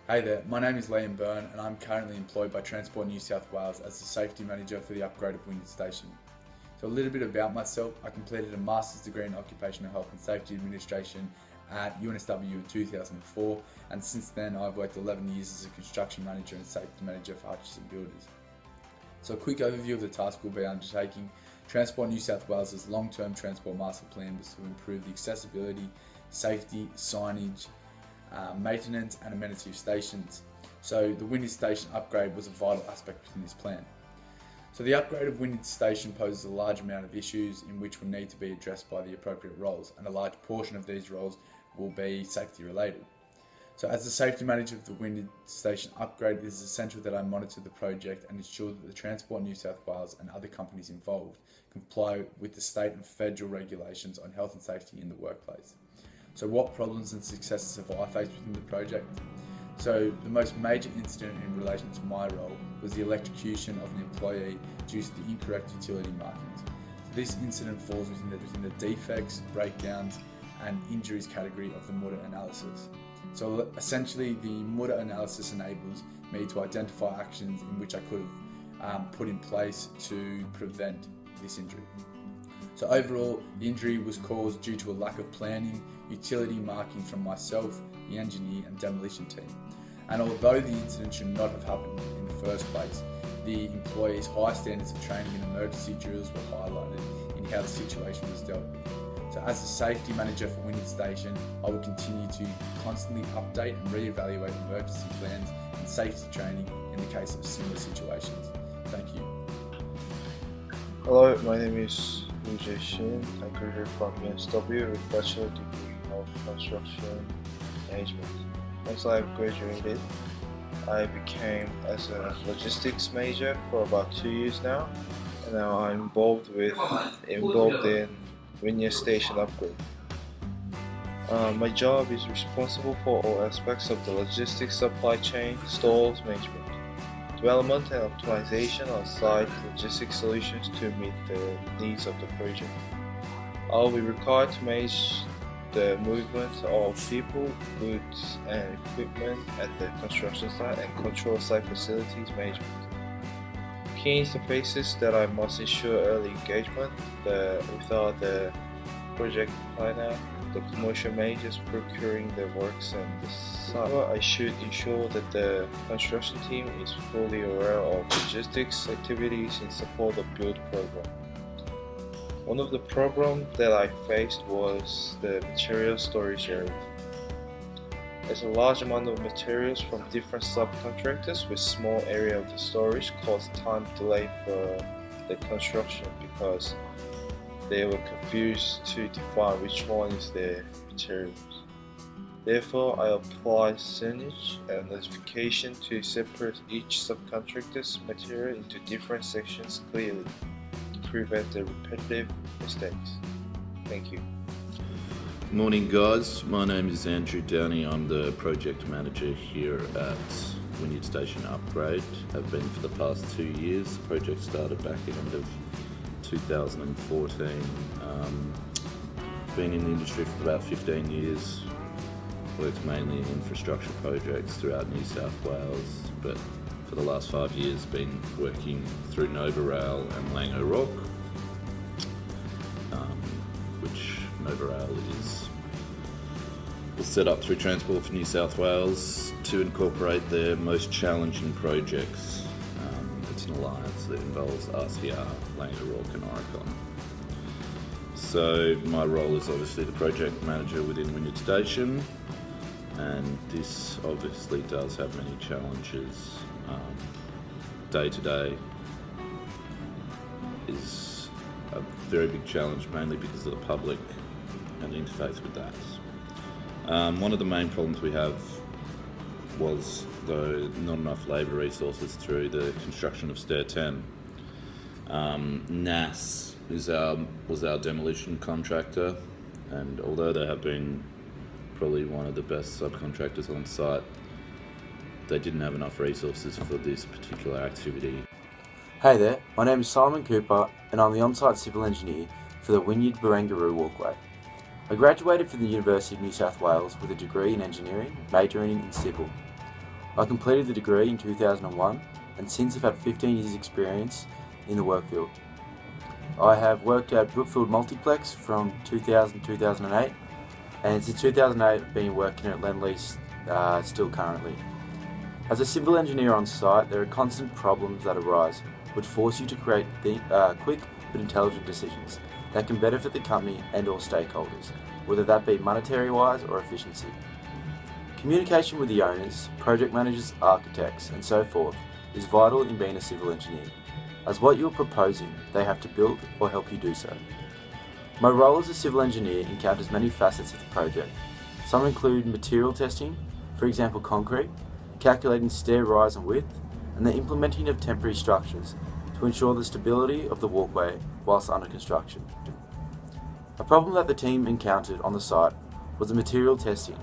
Hey there, my name is Liam Byrne and I'm currently employed by Transport New South Wales as the Safety Manager for the upgrade of Wynyard Station. So a little bit about myself, I completed a Master's degree in Occupational Health and Safety Administration at UNSW in 2004, and since then I've worked 11 years as a Construction Manager and Safety Manager for Hutchison Builders. So a quick overview of the task we'll be undertaking. Transport New South Wales' long-term transport master plan was to improve the accessibility, safety, signage, maintenance and amenity of stations. So the Wynyard Station upgrade was a vital aspect within this plan. So the upgrade of Wynyard Station poses a large amount of issues in which will need to be addressed by the appropriate roles, and a large portion of these roles will be safety related. So as the safety manager of the Wynyard Station upgrade, it is essential that I monitor the project and ensure that the Transport New South Wales and other companies involved comply with the state and federal regulations on health and safety in the workplace. So what problems and successes have I faced within the project? So the most major incident in relation to my role was the electrocution of an employee due to the incorrect utility markings. So this incident falls within the defects, breakdowns and injuries category of the Mutter analysis. So essentially the Mutter analysis enables me to identify actions in which I could have put in place to prevent this injury. So overall, the injury was caused due to a lack of planning, utility marking from myself, the engineer and demolition team. And although the incident should not have happened in the first place, the employees' high standards of training and emergency drills were highlighted in how the situation was dealt with. So as the safety manager for Wynyard Station, I will continue to constantly update and re-evaluate emergency plans and safety training in the case of similar situations. Thank you. Hello, my name is Shin. I graduated from UNSW with Bachelor degree of Construction Management. Once I graduated, I became as a logistics major for about 2 years now, and now I'm involved in Wynyard Station upgrade. My job is responsible for all aspects of the logistics supply chain, stores management, development and optimization on site logistics solutions to meet the needs of the project. I'll be required to manage the movement of people, goods and equipment at the construction site and control site facilities management. Key interfaces that I must ensure early engagement without the project planner, the commercial managers procuring the works and the site. I should ensure that the construction team is fully aware of logistics activities in support of build program. One of the problems that I faced was the material storage area. There's a large amount of materials from different subcontractors with small area of the storage caused time delay for the construction because they were confused to define which one is their materials. Therefore, I applied signage and notification to separate each subcontractor's material into different sections clearly to prevent the repetitive mistakes. Thank you. Morning guys, my name is Andrew Downey. I'm the project manager here at Wynyard Station Upgrade. I've been for the past 2 years. The project started back at the end of 2014. Been in the industry for about 15 years. Worked mainly in infrastructure projects throughout New South Wales, but for the last 5 years been working through Nova Rail and Langer Rock, which Nova Rail was set up through Transport for New South Wales to incorporate their most challenging projects. It's an alliance that involves RCR, Langer Rock and Oricon. So my role is obviously the project manager within Wynyard Station, and this obviously does have many challenges. Day to day is a very big challenge, mainly because of the public and the interface with that. One of the main problems we have was not enough labour resources through the construction of Stair 10. NAS was our demolition contractor, and although they have been probably one of the best subcontractors on site, they didn't have enough resources for this particular activity. Hey there, my name is Simon Cooper and I'm the on-site civil engineer for the Wynyard Barangaroo Walkway. I graduated from the University of New South Wales with a degree in engineering, majoring in civil. I completed the degree in 2001 and since have had 15 years experience in the work field. I have worked at Brookfield Multiplex from 2000 to 2008 and since 2008 I've been working at Lend-Lease still currently. As a civil engineer on site, there are constant problems that arise which force you to create quick but intelligent decisions that can benefit the company and all stakeholders, whether that be monetary wise or efficiency. Communication with the owners, project managers, architects and so forth is vital in being a civil engineer, as what you are proposing they have to build or help you do so. My role as a civil engineer encounters many facets of the project. Some include material testing, for example concrete, calculating stair rise and width, and the implementing of temporary structures to ensure the stability of the walkway whilst under construction. A problem that the team encountered on the site was the material testing,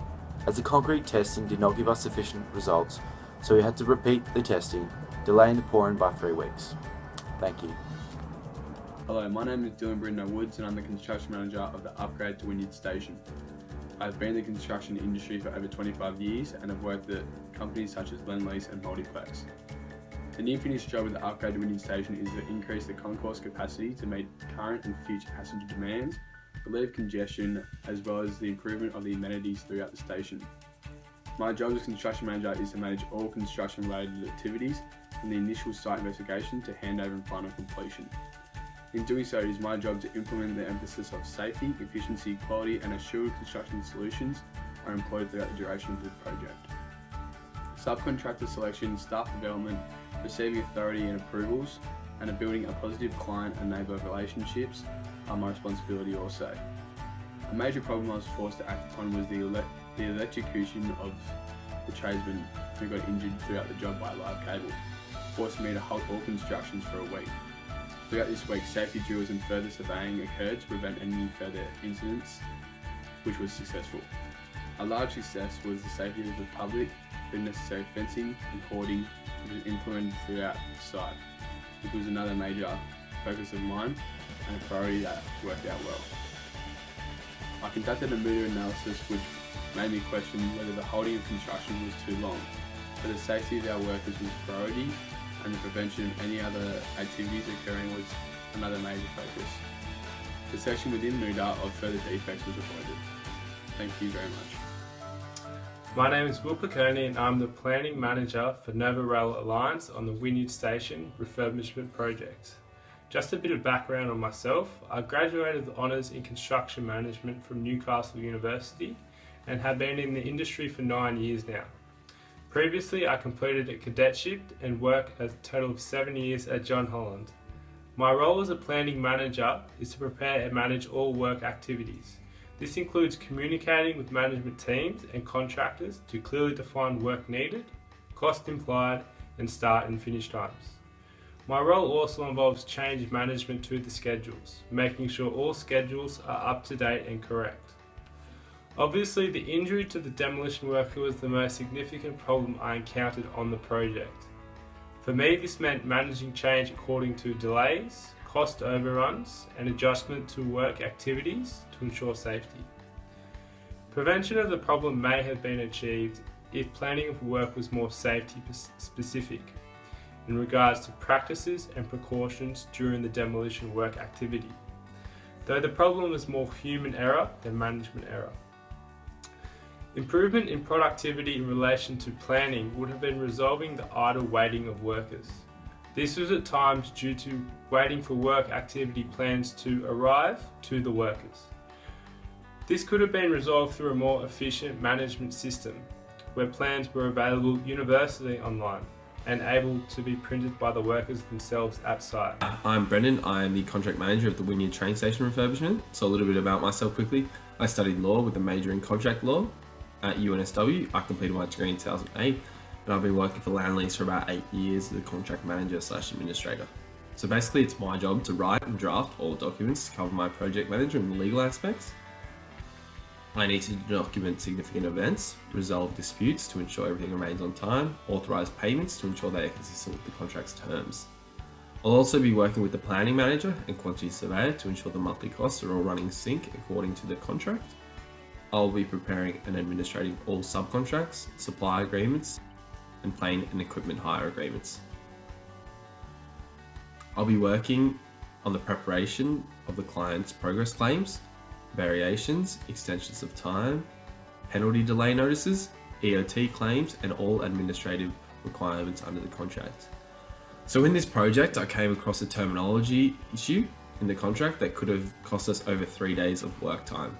as the concrete testing did not give us sufficient results, so we had to repeat the testing, delaying the pouring by 3 weeks. Thank you. Hello, my name is Dylan Brindner Woods and I'm the construction manager of the upgrade to Wynyard Station. I've been in the construction industry for over 25 years and have worked at companies such as Lend-Lease and Multiplex. The near finished job with the upgrade to Wynyard Station is to increase the concourse capacity to meet current and future passenger demands, relieve congestion, as well as the improvement of the amenities throughout the station. My job as construction manager is to manage all construction related activities from the initial site investigation to handover and final completion. In doing so, it is my job to implement the emphasis of safety, efficiency, quality and assured construction solutions are employed throughout the duration of the project. Subcontractor selection, staff development, receiving authority and approvals, and building a positive client and neighbour relationships are my responsibility also. A major problem I was forced to act upon was the electrocution of the tradesman who got injured throughout the job by a live cable, forcing me to halt all constructions for a week. Throughout this week, safety drills and further surveying occurred to prevent any further incidents, which was successful. A large success was the safety of the public, the necessary fencing and hoarding which was implemented throughout the site, which was another major focus of mine and a priority that worked out well. I conducted a meter analysis which made me question whether the holding of construction was too long, but the safety of our workers was priority and the prevention of any other activities occurring was another major focus. The section within MUDA of further defects was avoided. Thank you very much. My name is Will Picconi and I'm the Planning Manager for Nova Rail Alliance on the Wynyard Station refurbishment project. Just a bit of background on myself. I graduated with Honours in Construction Management from Newcastle University and have been in the industry for 9 years now. Previously, I completed a cadetship and worked a total of 7 years at John Holland. My role as a planning manager is to prepare and manage all work activities. This includes communicating with management teams and contractors to clearly define work needed, cost implied, and start and finish times. My role also involves change management to the schedules, making sure all schedules are up to date and correct. Obviously, the injury to the demolition worker was the most significant problem I encountered on the project. For me, this meant managing change according to delays, cost overruns, and adjustment to work activities to ensure safety. Prevention of the problem may have been achieved if planning of work was more safety specific in regards to practices and precautions during the demolition work activity, though the problem was more human error than management error. Improvement in productivity in relation to planning would have been resolving the idle waiting of workers. This was at times due to waiting for work activity plans to arrive to the workers. This could have been resolved through a more efficient management system where plans were available universally online and able to be printed by the workers themselves at site. I'm Brendan, I am the contract manager of the Wynyard train station refurbishment. So a little bit about myself quickly. I studied law with a major in contract law at UNSW. I completed my degree in 2008 and I've been working for Lend-Lease for about 8 years as a contract manager / administrator. So basically it's my job to write and draft all documents to cover my project manager and the legal aspects. I need to document significant events, resolve disputes to ensure everything remains on time, authorise payments to ensure they are consistent with the contract's terms. I'll also be working with the planning manager and quantity surveyor to ensure the monthly costs are all running sync according to the contract. I'll be preparing and administrating all subcontracts, supply agreements, and plane and equipment hire agreements. I'll be working on the preparation of the client's progress claims, variations, extensions of time, penalty delay notices, EOT claims, and all administrative requirements under the contract. So in this project, I came across a terminology issue in the contract that could have cost us over 3 days of work time.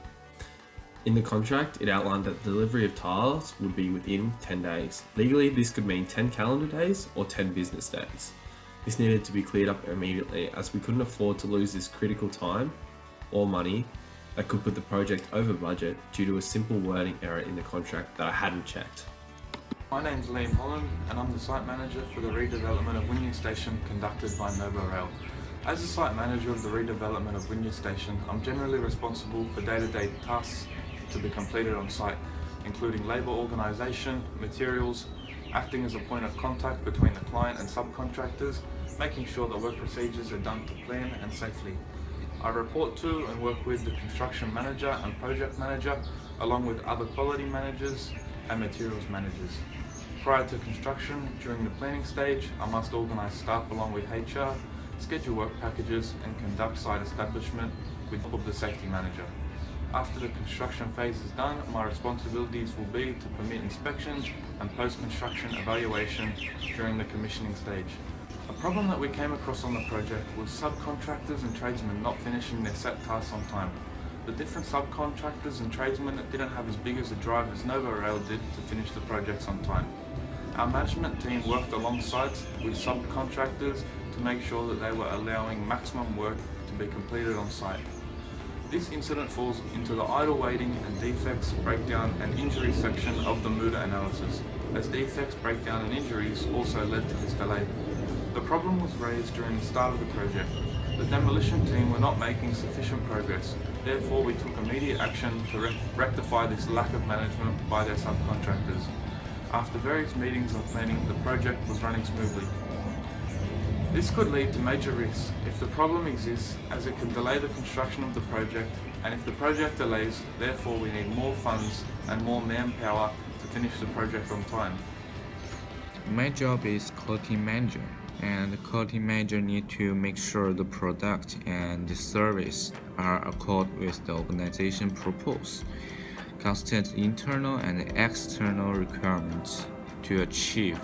In the contract, it outlined that delivery of tiles would be within 10 days. Legally, this could mean 10 calendar days or 10 business days. This needed to be cleared up immediately, as we couldn't afford to lose this critical time or money that could put the project over budget due to a simple wording error in the contract that I hadn't checked. My name's Liam Holland and I'm the site manager for the redevelopment of Wynyard Station conducted by NovoRail. As the site manager of the redevelopment of Wynyard Station, I'm generally responsible for day-to-day tasks to be completed on site, including labour organisation, materials, acting as a point of contact between the client and subcontractors, making sure that work procedures are done to plan and safely. I report to and work with the construction manager and project manager, along with other quality managers and materials managers. Prior to construction, during the planning stage, I must organise staff along with HR, schedule work packages and conduct site establishment with the help of the safety manager. After the construction phase is done, my responsibilities will be to permit inspections and post-construction evaluation during the commissioning stage. A problem that we came across on the project was subcontractors and tradesmen not finishing their set tasks on time. The different subcontractors and tradesmen didn't have as big as a drive as NovoRail did to finish the projects on time. Our management team worked alongside with subcontractors to make sure that they were allowing maximum work to be completed on site. This incident falls into the idle waiting and defects, breakdown and injury section of the MUDA analysis, as defects, breakdown and injuries also led to this delay. The problem was raised during the start of the project. The demolition team were not making sufficient progress, therefore we took immediate action to rectify this lack of management by their subcontractors. After various meetings and planning, the project was running smoothly. This could lead to major risks if the problem exists, as it could delay the construction of the project, and if the project delays, therefore we need more funds and more manpower to finish the project on time. My job is quality manager, and the quality manager need to make sure the product and the service are accord with the organization purpose, constant internal and external requirements to achieve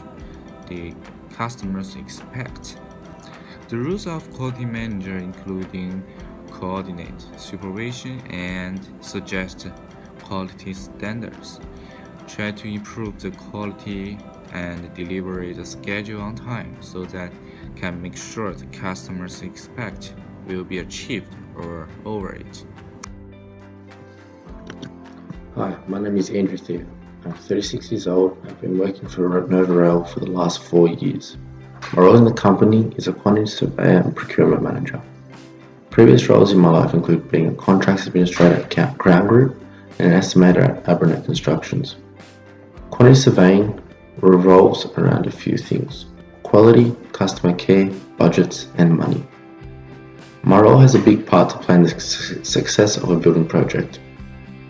the customers expect. The rules of quality manager including coordinate, supervision, and suggest quality standards. Try to improve the quality and deliver the schedule on time so that can make sure the customers expect will be achieved or over it. Hi, my name is Andrew Theo. I'm 36 years old. I've been working for NovoRail for the last 4 years. My role in the company is a quantity surveyor and procurement manager. Previous roles in my life include being a contracts administrator at Crown Group and an estimator at Abernet Constructions. Quantity surveying revolves around a few things: quality, customer care, budgets, and money. My role has a big part to play in the success of a building project.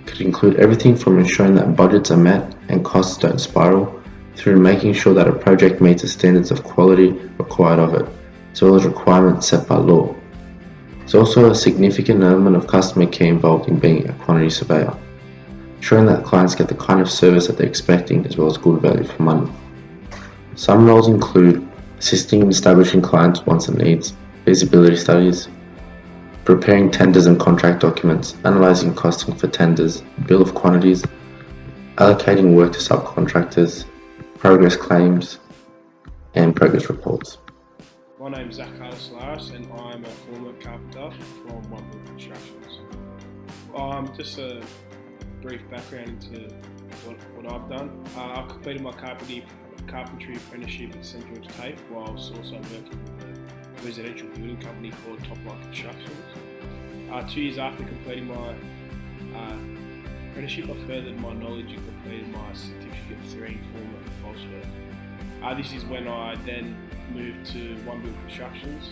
It could include everything from ensuring that budgets are met and costs don't spiral, through making sure that a project meets the standards of quality required of it, as well as requirements set by law. There's also a significant element of customer care involved in being a quantity surveyor, ensuring that clients get the kind of service that they're expecting as well as good value for money. Some roles include assisting in establishing clients' wants and needs, feasibility studies, preparing tenders and contract documents, analysing costing for tenders, bill of quantities, allocating work to subcontractors, progress claims, and progress reports. My name is Zach Laris and I'm a former carpenter from UNSW Constructions. Just a brief background into what I've done. I completed my carpentry apprenticeship at St George TAFE whilst also working with a residential building company called Top Line Constructions. 2 years after completing my apprenticeship, I furthered my knowledge and completed my Certificate 3 in formwork and false work. This is when I then moved to UNSW Constructions.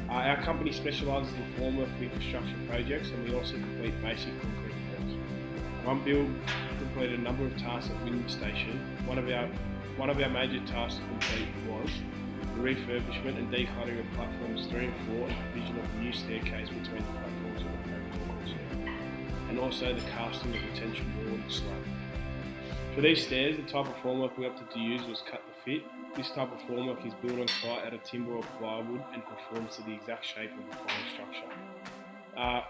Our company specialises in formwork with construction projects, and we also complete basic concrete works. UNSW completed a number of tasks at Wynyard Station. One of our major tasks to complete was the refurbishment and decluttering of platforms 3 and 4 and provision of a new staircase between the platforms of the concourse, and also the casting of retention wall and slab. For these stairs, the type of formwork we opted to use was cut to fit. This type of formwork is built on site out of timber or plywood and conforms to the exact shape of the final structure.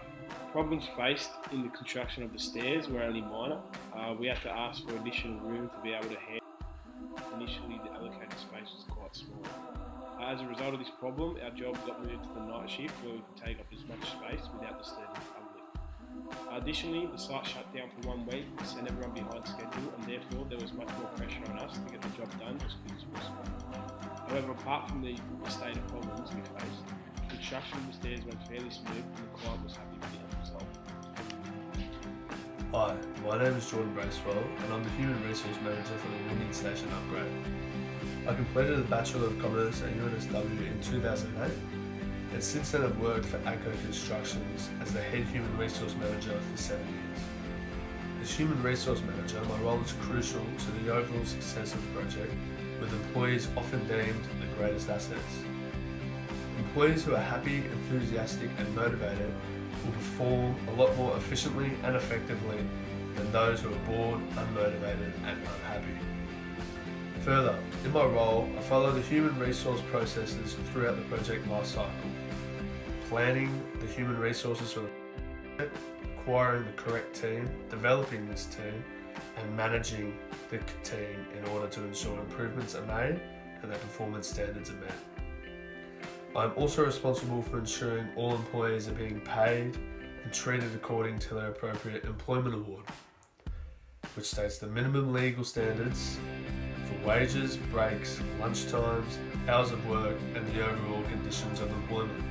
Problems faced in the construction of the stairs were only minor. We had to ask for additional room to be able to handle. Initially, the allocated space was quite small. As a result of this problem, our job got moved to the night shift where we could take up as much space without disturbing the public. Additionally, the site shut down for 1 week to send everyone behind schedule, and therefore there was much more pressure on us to get the job done as quick as possible. However, apart from the state of problems we faced, construction of the stairs went fairly smooth and the client was happy with the end result. Hi, my name is Jordan Bracewell and I'm the Human Resource Manager for the Wynyard Station upgrade. I completed a Bachelor of Commerce at UNSW in 2008, and since then I've worked for ACO Constructions as the Head Human Resource Manager for 7 years. As Human Resource Manager, my role is crucial to the overall success of the project, with employees often deemed the greatest assets. Employees who are happy, enthusiastic and motivated will perform a lot more efficiently and effectively than those who are bored, unmotivated and unhappy. Further, in my role, I follow the human resource processes throughout the project lifecycle, planning the human resources for the project, acquiring the correct team, developing this team and managing the team in order to ensure improvements are made and that performance standards are met. I am also responsible for ensuring all employees are being paid and treated according to their appropriate employment award, which states the minimum legal standards for wages, breaks, lunch times, hours of work and the overall conditions of employment.